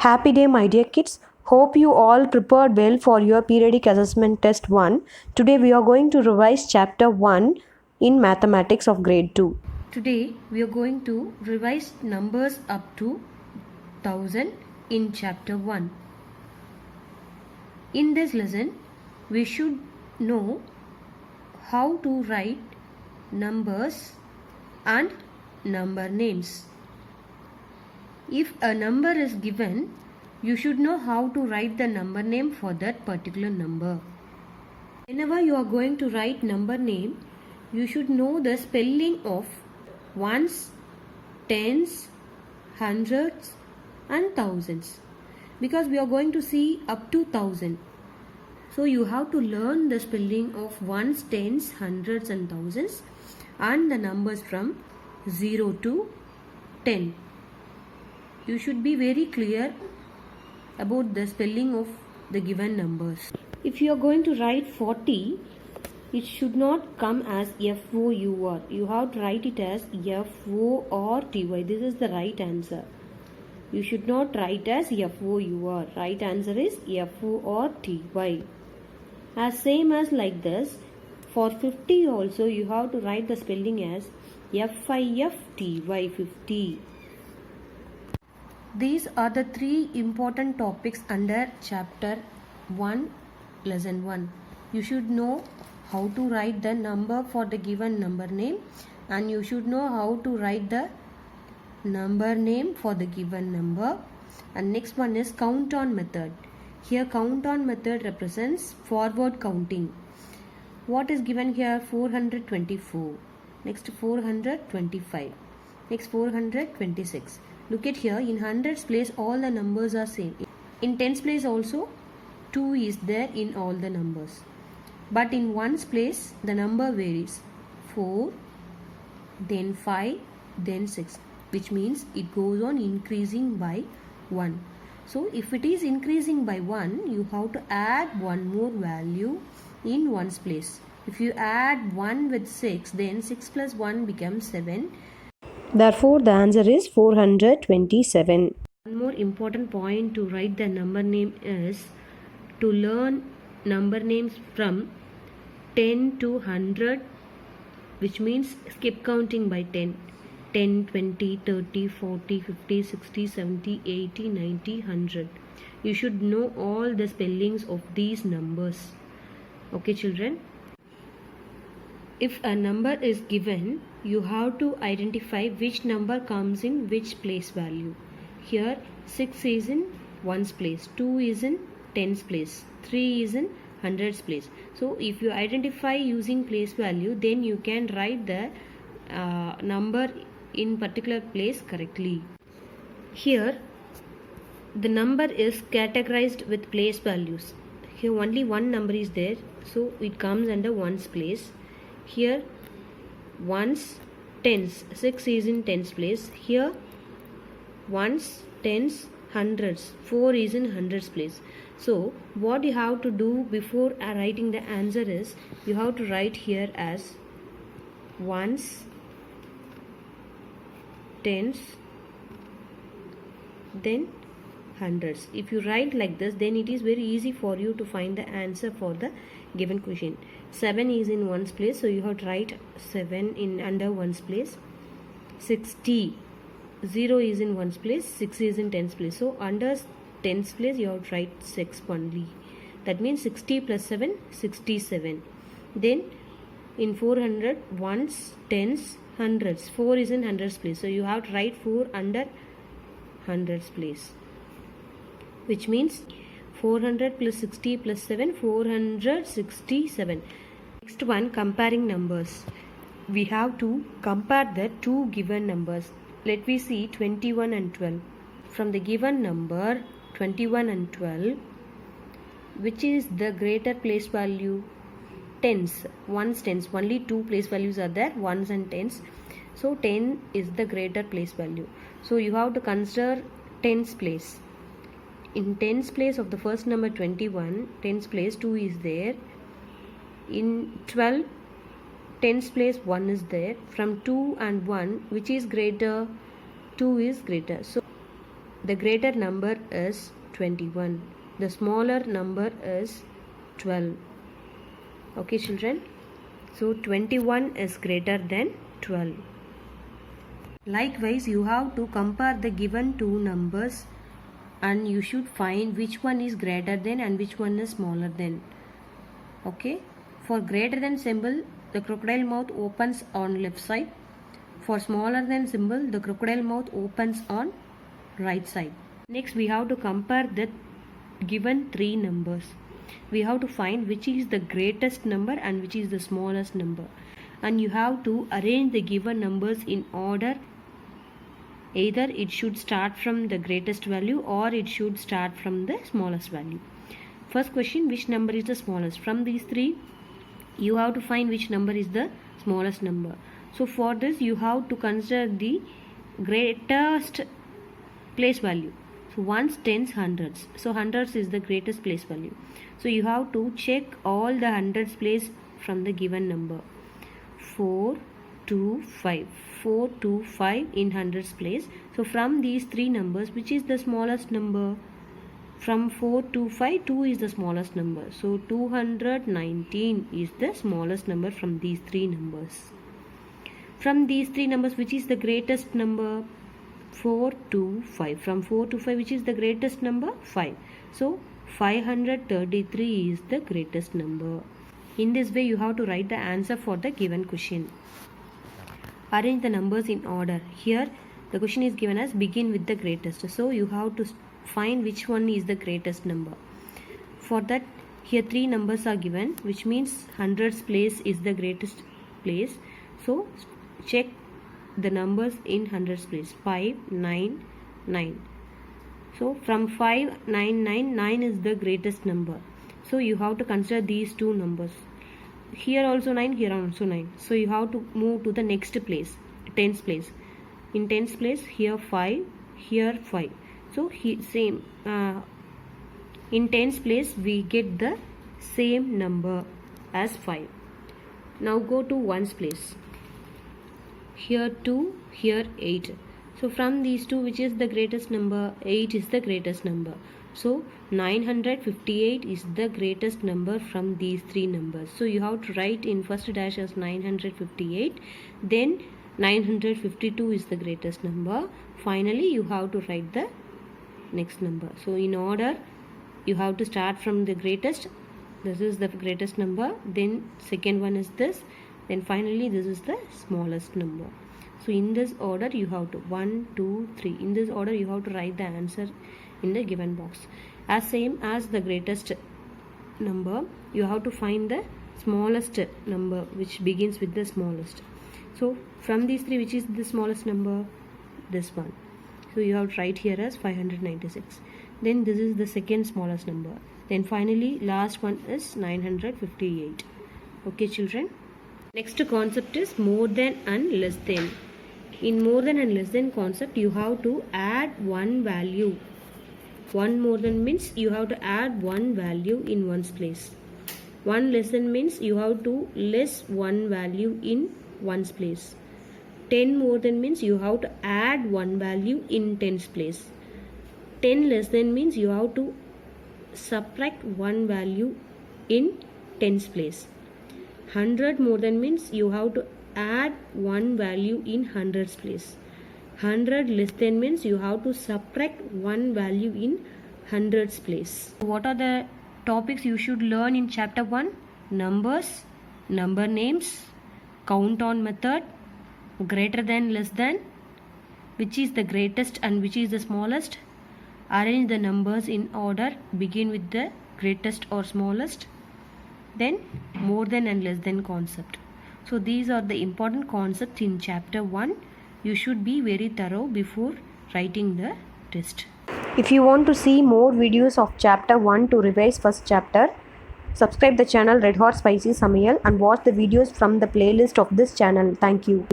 Happy day, my dear kids. Hope you all prepared well for your periodic assessment test 1. Today we are going to revise chapter 1 in mathematics of grade 2. Today we are going to revise numbers up to 1000 in chapter 1. In this lesson, we should know how to write numbers and number names. If a number is given, you should know how to write the number name for that particular number. Whenever you are going to write number name, you should know the spelling of ones, tens, hundreds and thousands, because we are going to see up to 1000. So you have to learn the spelling of ones, tens, hundreds and thousands and the numbers from 0 to 10. You should be very clear about the spelling of the given numbers. If you are going to write 40, it should not come as F-O-U-R. You have to write it as F-O-R-T-Y. This is the right answer. You should not write as F-O-U-R. Right answer is F-O-R-T-Y. As same as like this, for 50 also you have to write the spelling as F-I-F-T-Y, 50. These are the three important topics under chapter 1, lesson 1. You should know how to write the number for the given number name, and you should know how to write the number name for the given number. And next one is count on method. Here count on method represents forward counting. What is given here? 424. Next 425. Next 426. Look at here, in hundreds place all the numbers are same. In tens place also 2 is there in all the numbers. But in ones place the number varies. 4, then 5, then 6. Which means it goes on increasing by 1. So if it is increasing by 1, you have to add one more value in ones place. If you add 1 with 6, then 6 plus 1 becomes 7. Therefore, the answer is 427. One more important point to write the number name is to learn number names from 10 to 100, which means skip counting by 10. 10, 20, 30, 40, 50, 60, 70, 80, 90, 100. You should know all the spellings of these numbers. Okay, children? If a number is given, you have to identify which number comes in which place value. Here 6 is in ones place, 2 is in tens place, 3 is in hundreds place. So if you identify using place value, then you can write the number in particular place correctly. Here the number is categorized with place values. Here only one number is there, so it comes under ones place. Here ones, tens, 6 is in tens place. Here ones, tens, hundreds, 4 is in hundreds place. So what you have to do before writing the answer is, you have to write here as ones, tens, then hundreds. If you write like this, then it is very easy for you to find the answer for the given question. 7 is in ones place, so you have to write 7 in under ones place. 60, 0 is in ones place, 6 is in tens place. So under tens place you have to write 6 only. That means 60 plus 7, 67. Then in 400, ones, tens, hundreds. 4 is in hundreds place, so you have to write 4 under hundreds place, which means 400 plus 60 plus 7, 467. Next one, comparing numbers. We have to compare the two given numbers. Let me see 21 and 12. From the given number 21 and 12, which is the greater place value? Tens, ones, tens. Only two place values are there, ones and tens. So 10 is the greater place value. So you have to consider tens place. In tens place of the first number 21, tens place 2 is there. In 12, tens place 1 is there. From 2 and 1, which is greater? 2 is greater. So the greater number is 21. The smaller number is 12. Okay children, so 21 is greater than 12. Likewise, you have to compare the given two numbers and you should find which one is greater than and which one is smaller than. Okay, for greater than symbol, the crocodile mouth opens on left side. For smaller than symbol, the crocodile mouth opens on right side. Next, we have to compare the given three numbers. We have to find which is the greatest number and which is the smallest number. And you have to arrange the given numbers in order. Either it should start from the greatest value or it should start from the smallest value. First question, which number is the smallest? From these three, you have to find which number is the smallest number. So for this, you have to consider the greatest place value. So ones, tens, hundreds. So hundreds is the greatest place value. So you have to check all the hundreds place from the given number. 4, 2, 5. 4, 2, 5 in hundreds place. So from these three numbers, which is the smallest number? From 4 to 5, 2 is the smallest number. So 219 is the smallest number from these three numbers. From these three numbers, which is the greatest number? 4 to 5. From 4 to 5, which is the greatest number? 5. So 533 is the greatest number. In this way, you have to write the answer for the given question. Arrange the numbers in order. Here, the question is given as begin with the greatest. So you have to find which one is the greatest number. For that, here three numbers are given, which means hundreds place is the greatest place. So check the numbers in hundreds place. 5, 9, 9. So from 5, 9, 9, 9 is the greatest number. So you have to consider these two numbers. Here also 9, here also 9. So you have to move to the next place, tens place. In tens place, here 5, here 5. So same. In tens place, we get the same number as 5. Now go to ones place. Here 2, here 8. So from these two, which is the greatest number? 8 is the greatest number. So 958 is the greatest number from these three numbers. So you have to write in first dash as 958. Then 952 is the greatest number. Finally, you have to write the next number. So in order, you have to start from the greatest. This is the greatest number. Then second one is this. Then finally, this is the smallest number. So in this order, you have to 1, 2, 3. In this order, you have to write the answer in the given box. As same as the greatest number, you have to find the smallest number which begins with the smallest. So from these three, which is the smallest number? This one. So you have to write here as 596. Then this is the second smallest number. Then finally, last one is 958. Okay children. Next concept is more than and less than. In more than and less than concept, you have to add one value. One more than means you have to add one value in one's place. One less than means you have to less one value in one's place. 10 more than means you have to add one value in tens place. 10 less than means you have to subtract one value in tens place. 100 more than means you have to add one value in hundreds place. 100 less than means you have to subtract one value in hundreds place. What are the topics you should learn in chapter 1? Numbers, number names, count on method, greater than, less than, which is the greatest and which is the smallest, arrange the numbers in order, begin with the greatest or smallest, then more than and less than concept. So these are the important concepts in chapter 1. You should be very thorough before writing the test. If you want to see more videos of chapter 1 to revise first chapter, subscribe the channel Red Hot Spicy Samayal and watch the videos from the playlist of this channel. Thank you.